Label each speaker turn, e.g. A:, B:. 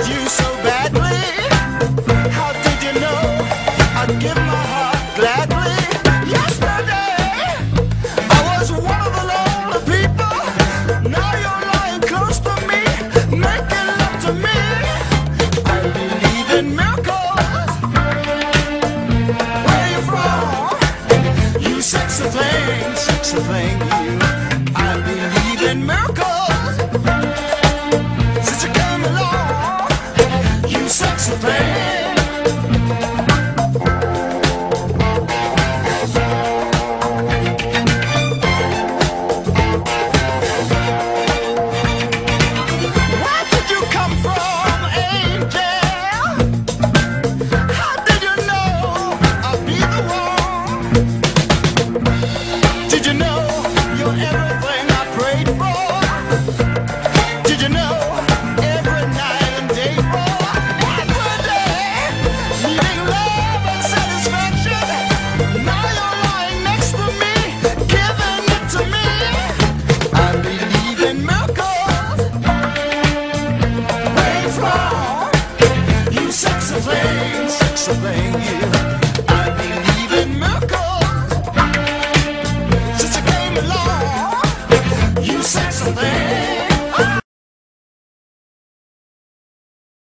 A: you so badly. How did you know I'd give my heart gladly? Yesterday I was one of the lonely people. Now you're lying close to me, making love to me. I believe in miracles. Where you from? You sexy thing, you. I believe in miracles. Since you came along, you sexy thing. Where did you come from, angel? How did you know I'd be the one? Did you know you're everything I prayed for? Did you know every night and day for? Every day, needing love and satisfaction. Now you're lying next to me, giving it to me. I believe in miracles. Where you from? You sexy thing, you.